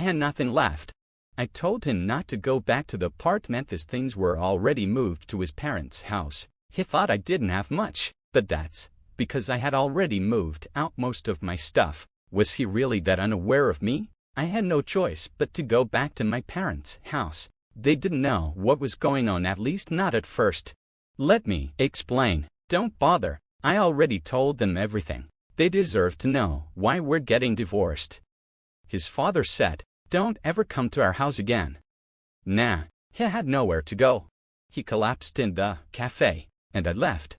had nothing left. I told him not to go back to the apartment as things were already moved to his parents' house. He thought I didn't have much, but that's because I had already moved out most of my stuff. Was he really that unaware of me? I had no choice but to go back to my parents' house. They didn't know what was going on, at least not at first. Let me explain. Don't bother. I already told them everything. They deserve to know why we're getting divorced. His father said, "Don't ever come to our house again." Nah, he had nowhere to go. He collapsed in the cafe, and I left.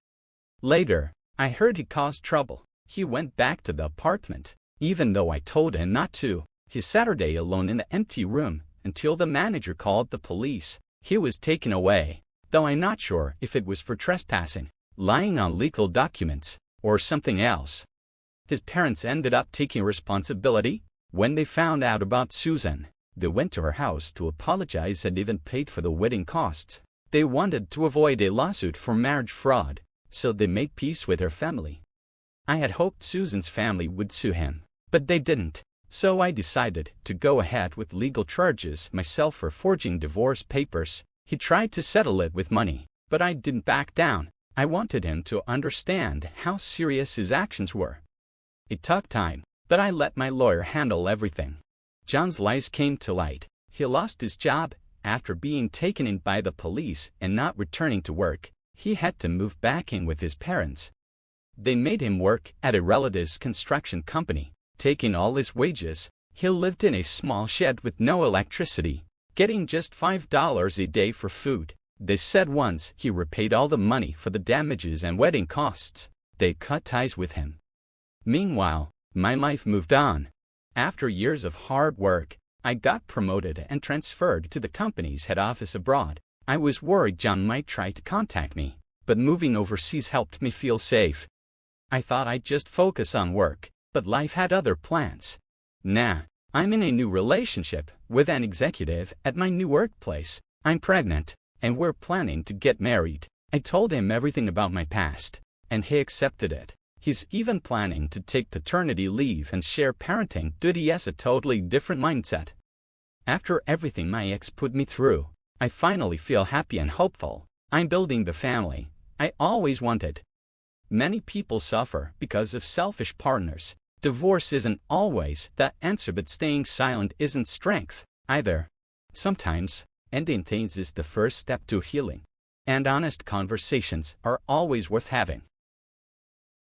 Later, I heard he caused trouble. He went back to the apartment, even though I told him not to. He sat all day alone in the empty room until the manager called the police. He was taken away, though I'm not sure if it was for trespassing, lying on legal documents, or something else. His parents ended up taking responsibility. When they found out about Susan, they went to her house to apologize and even paid for the wedding costs. They wanted to avoid a lawsuit for marriage fraud, so they made peace with her family. I had hoped Susan's family would sue him, but they didn't. So I decided to go ahead with legal charges myself for forging divorce papers. He tried to settle it with money, but I didn't back down. I wanted him to understand how serious his actions were. It took time, but I let my lawyer handle everything. John's lies came to light. He lost his job after being taken in by the police and not returning to work. He had to move back in with his parents. They made him work at a relative's construction company, taking all his wages. He lived in a small shed with no electricity, getting just $5 a day for food. They said once he repaid all the money for the damages and wedding costs, they cut ties with him. Meanwhile, my life moved on. After years of hard work, I got promoted and transferred to the company's head office abroad. I was worried John might try to contact me, but moving overseas helped me feel safe. I thought I'd just focus on work, but life had other plans. Nah, I'm in a new relationship with an executive at my new workplace. I'm pregnant, and we're planning to get married. I told him everything about my past, and he accepted it. He's even planning to take paternity leave and share parenting duty. He has a totally different mindset. After everything my ex put me through, I finally feel happy and hopeful. I'm building the family I always wanted. Many people suffer because of selfish partners. Divorce isn't always the answer, but staying silent isn't strength either. Sometimes, ending things is the first step to healing, and honest conversations are always worth having.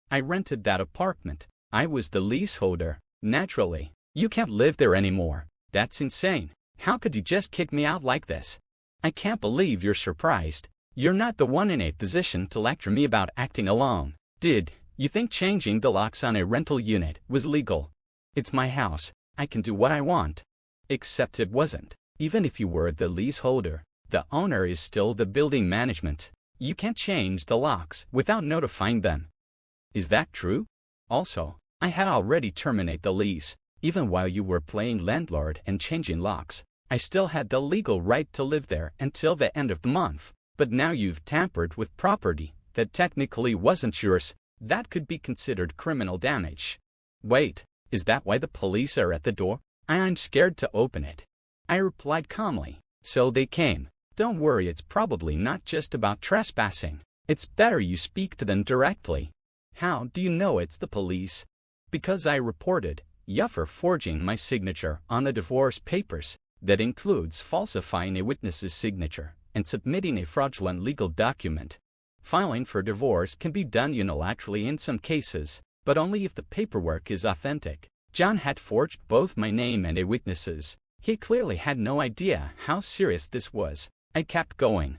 I rented that apartment. I was the leaseholder. Naturally, you can't live there anymore. That's insane. How could you just kick me out like this? I can't believe you're surprised. You're not the one in a position to lecture me about acting alone. Did you think changing the locks on a rental unit was legal? It's my house. I can do what I want. Except it wasn't. Even if you were the leaseholder, the owner is still the building management. You can't change the locks without notifying them. Is that true? Also, I had already terminated the lease. Even while you were playing landlord and changing locks, I still had the legal right to live there until the end of the month. But now you've tampered with property that technically wasn't yours. That could be considered criminal damage. Wait, is that why the police are at the door? I'm scared to open it. I replied calmly. So they came. Don't worry, it's probably not just about trespassing. It's better you speak to them directly. How do you know it's the police? Because I reported you for forging my signature on the divorce papers. That includes falsifying a witness's signature and submitting a fraudulent legal document. Filing for divorce can be done unilaterally in some cases, but only if the paperwork is authentic. John had forged both my name and a witness's. He clearly had no idea how serious this was. I kept going.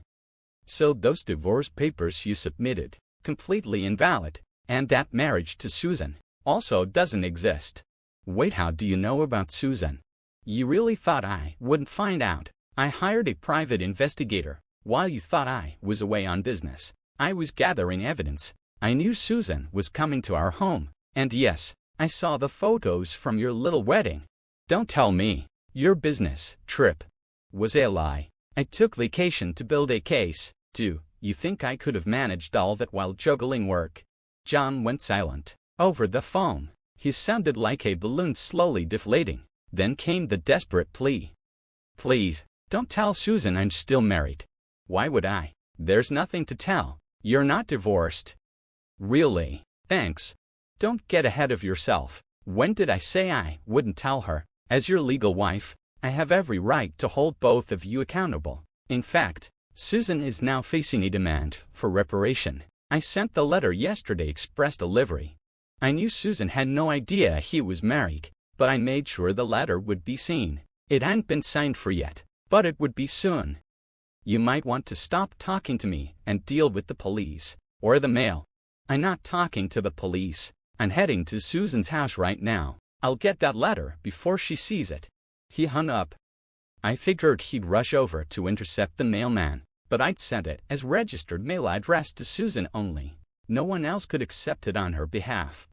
So those divorce papers you submitted, completely invalid, and that marriage to Susan also doesn't exist. Wait, how do you know about Susan? You really thought I wouldn't find out? I hired a private investigator. While you thought I was away on business, I was gathering evidence. I knew Susan was coming to our home. And yes, I saw the photos from your little wedding. Don't tell me your business trip was a lie. I took vacation to build a case. Do you think I could have managed all that while juggling work? John went silent. Over the phone, he sounded like a balloon slowly deflating. Then came the desperate plea. Please, don't tell Susan I'm still married. Why would I? There's nothing to tell. You're not divorced. Really? Thanks. Don't get ahead of yourself. When did I say I wouldn't tell her? As your legal wife, I have every right to hold both of you accountable. In fact, Susan is now facing a demand for reparation. I sent the letter yesterday express delivery. I knew Susan had no idea he was married, but I made sure the letter would be seen. It hadn't been signed for yet, but it would be soon. You might want to stop talking to me and deal with the police, or the mail. I'm not talking to the police. I'm heading to Susan's house right now. I'll get that letter before she sees it. He hung up. I figured he'd rush over to intercept the mailman, but I'd sent it as registered mail address to Susan only. No one else could accept it on her behalf.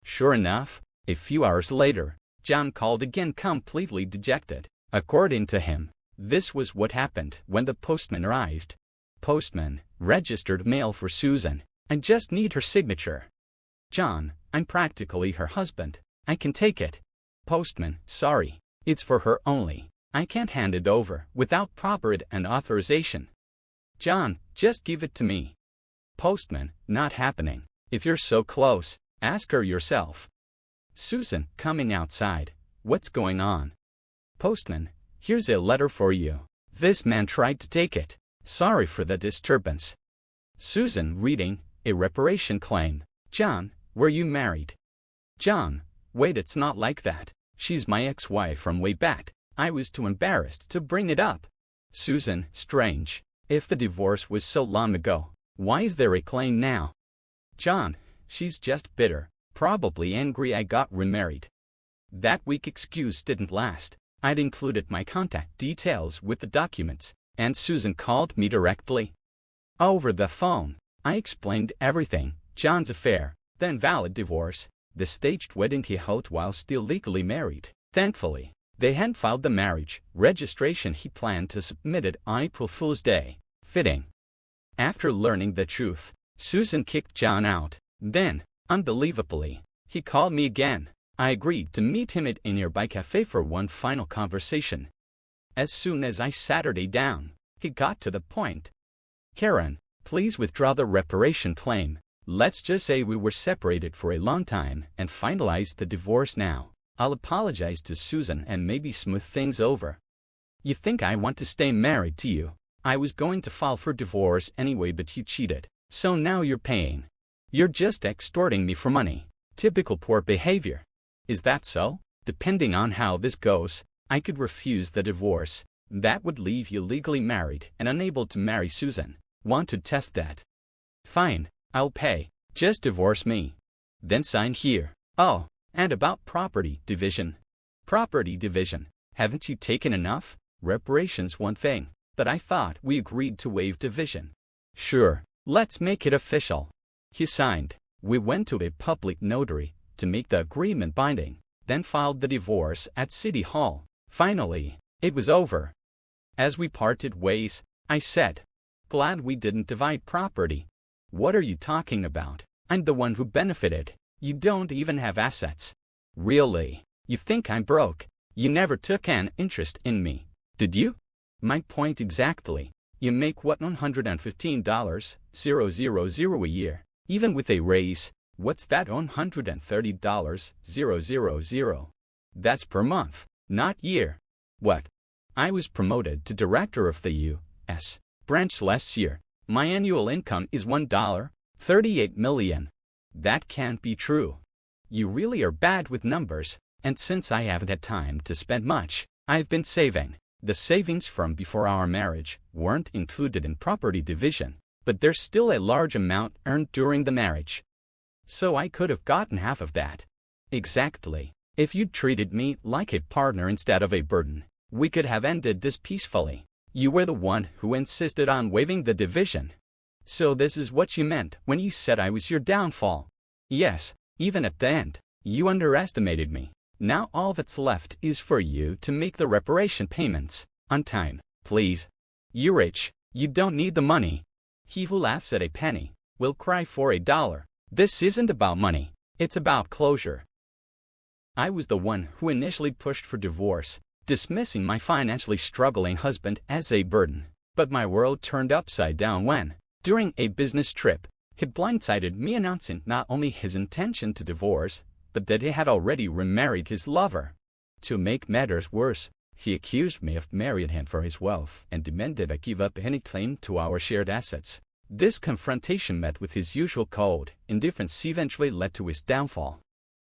Sure enough, a few hours later, John called again completely dejected. According to him, this was what happened when the postman arrived. Postman, registered mail for Susan. I just need her signature. John, I'm practically her husband. I can take it. Postman, sorry. It's for her only. I can't hand it over without proper and authorization. John, just give it to me. Postman, not happening. If you're so close, ask her yourself. Susan, coming outside. What's going on? Postman, here's a letter for you. This man tried to take it. Sorry for the disturbance. Susan, reading, a reparation claim. John, were you married? John, wait, it's not like that. She's my ex-wife from way back. I was too embarrassed to bring it up. Susan, strange. If the divorce was so long ago, why is there a claim now? John, she's just bitter. Probably angry I got remarried. That weak excuse didn't last. I'd included my contact details with the documents, and Susan called me directly. Over the phone, I explained everything, John's affair, the invalid divorce, the staged wedding he held while still legally married. Thankfully, they hadn't filed the marriage registration he planned to submit it on April Fool's Day. Fitting. After learning the truth, Susan kicked John out. Then, unbelievably, he called me again. I agreed to meet him at a nearby cafe for one final conversation. As soon as I sat her down, he got to the point. Karen, please withdraw the reparation claim. Let's just say we were separated for a long time and finalize the divorce now. I'll apologize to Susan and maybe smooth things over. You think I want to stay married to you? I was going to file for divorce anyway, but you cheated. So now you're paying. You're just extorting me for money. Typical poor behavior. Is that so? Depending on how this goes, I could refuse the divorce. That would leave you legally married and unable to marry Susan. Want to test that? Fine, I'll pay. Just divorce me. Then sign here. Oh, and about property division. Property division. Haven't you taken enough? Reparations one thing, but I thought we agreed to waive division. Sure, let's make it official. He signed. We went to a public notary to make the agreement binding, then filed the divorce at City Hall. Finally, it was over. As we parted ways, I said, glad we didn't divide property. What are you talking about? I'm the one who benefited. You don't even have assets. Really? You think I'm broke? You never took an interest in me, did you? My point exactly. You make what, $115,000 a year, even with a raise. What's that, $130,000? That's per month, not year. What? I was promoted to director of the U.S. branch last year. My annual income is $1.38 million. That can't be true. You really are bad with numbers, and since I haven't had time to spend much, I've been saving. The savings from before our marriage weren't included in property division, but there's still a large amount earned during the marriage. So I could have gotten half of that. Exactly. If you'd treated me like a partner instead of a burden, we could have ended this peacefully. You were the one who insisted on waiving the division. So this is what you meant when you said I was your downfall. Yes, even at the end, you underestimated me. Now all that's left is for you to make the reparation payments on time, please. You're rich. You don't need the money. He who laughs at a penny will cry for $1. This isn't about money. It's about closure. I was the one who initially pushed for divorce, dismissing my financially struggling husband as a burden. But my world turned upside down when, during a business trip, he blindsided me announcing not only his intention to divorce, but that he had already remarried his lover. To make matters worse, he accused me of marrying him for his wealth and demanded I give up any claim to our shared assets. This confrontation, met with his usual cold indifference, eventually led to his downfall.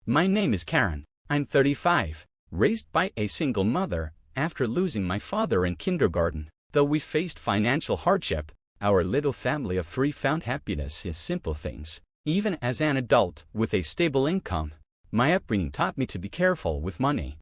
My name is Karen. I'm 35, raised by a single mother after losing my father in kindergarten. Though we faced financial hardship, our little family of 3 found happiness in simple things. Even as an adult with a stable income, my upbringing taught me to be careful with money.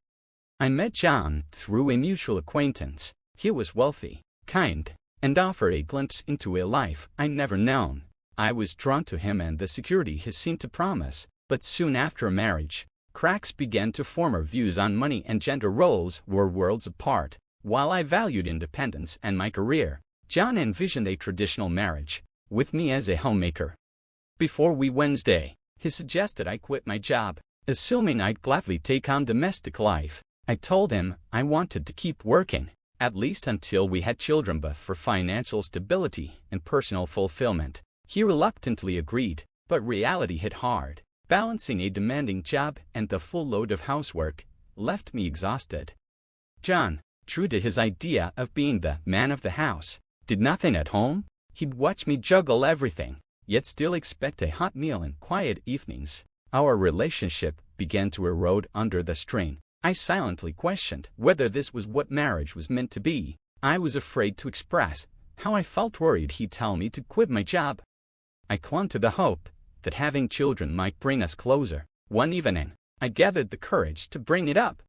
I met John through a mutual acquaintance. He was wealthy, kind, and offered a glimpse into a life I'd never known. I was drawn to him and the security he seemed to promise, but soon after marriage, cracks began to form. Our views on money and gender roles were worlds apart. While I valued independence and my career, John envisioned a traditional marriage, with me as a homemaker. Before we Wednesday, he suggested I quit my job, assuming I'd gladly take on domestic life. I told him I wanted to keep working, at least until we had children, but for financial stability and personal fulfillment. He reluctantly agreed, but reality hit hard. Balancing a demanding job and the full load of housework left me exhausted. John, true to his idea of being the man of the house, did nothing at home. He'd watch me juggle everything, yet still expect a hot meal and quiet evenings. Our relationship began to erode under the strain. I silently questioned whether this was what marriage was meant to be. I was afraid to express how I felt, worried he'd tell me to quit my job. I clung to the hope that having children might bring us closer. One evening, I gathered the courage to bring it up.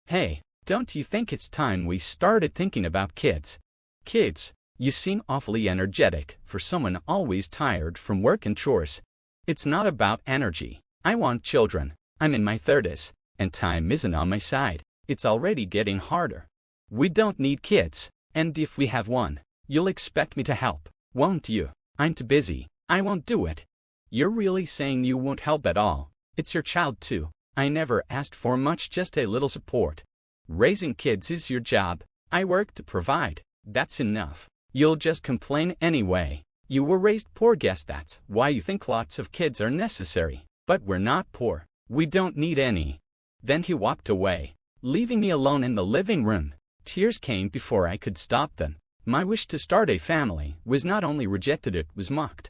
Hey, don't you think it's time we started thinking about kids? Kids, you seem awfully energetic for someone always tired from work and chores. It's not about energy. I want children. I'm in my 30s, and time isn't on my side. It's already getting harder. We don't need kids, and if we have one, you'll expect me to help, won't you? I'm too busy. I won't do it. You're really saying you won't help at all? It's your child too. I never asked for much, just a little support. Raising kids is your job. I work to provide. That's enough. You'll just complain anyway. You were raised poor, guess that's why you think lots of kids are necessary. But we're not poor. We don't need any. Then he walked away, leaving me alone in the living room. Tears came before I could stop them. My wish to start a family was not only rejected, it was mocked.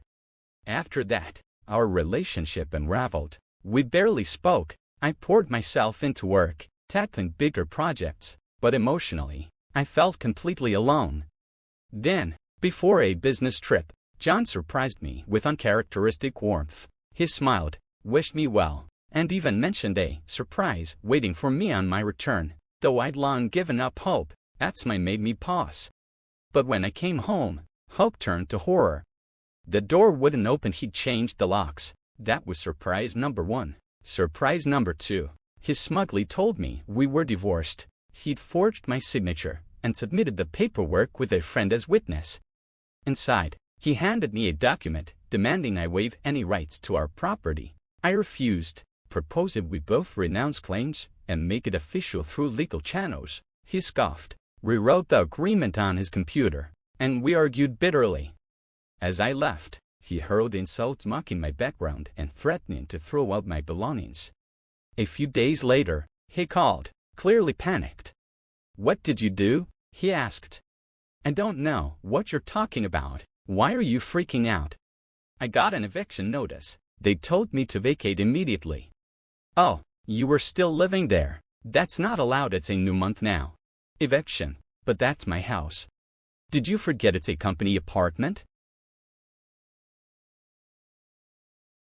After that, our relationship unraveled. We barely spoke. I poured myself into work, tackling bigger projects, but emotionally, I felt completely alone. Then, before a business trip, John surprised me with uncharacteristic warmth. He smiled, wished me well, and even mentioned a surprise waiting for me on my return. Though I'd long given up hope, that smile made me pause. But when I came home, hope turned to horror. The door wouldn't open. He'd changed the locks. That was surprise number 1. Surprise number 2. He smugly told me we were divorced. He'd forged my signature and submitted the paperwork with a friend as witness. Inside, he handed me a document demanding I waive any rights to our property. I refused, proposing we both renounce claims and make it official through legal channels. He scoffed, rewrote the agreement on his computer, and we argued bitterly. As I left, he hurled insults mocking my background and threatening to throw out my belongings. A few days later, he called, clearly panicked. "What did you do?" he asked. "I don't know what you're talking about. Why are you freaking out?" "I got an eviction notice. They told me to vacate immediately." "Oh, you were still living there? That's not allowed. It's a new month now." "Eviction? But that's my house." "Did you forget it's a company apartment?"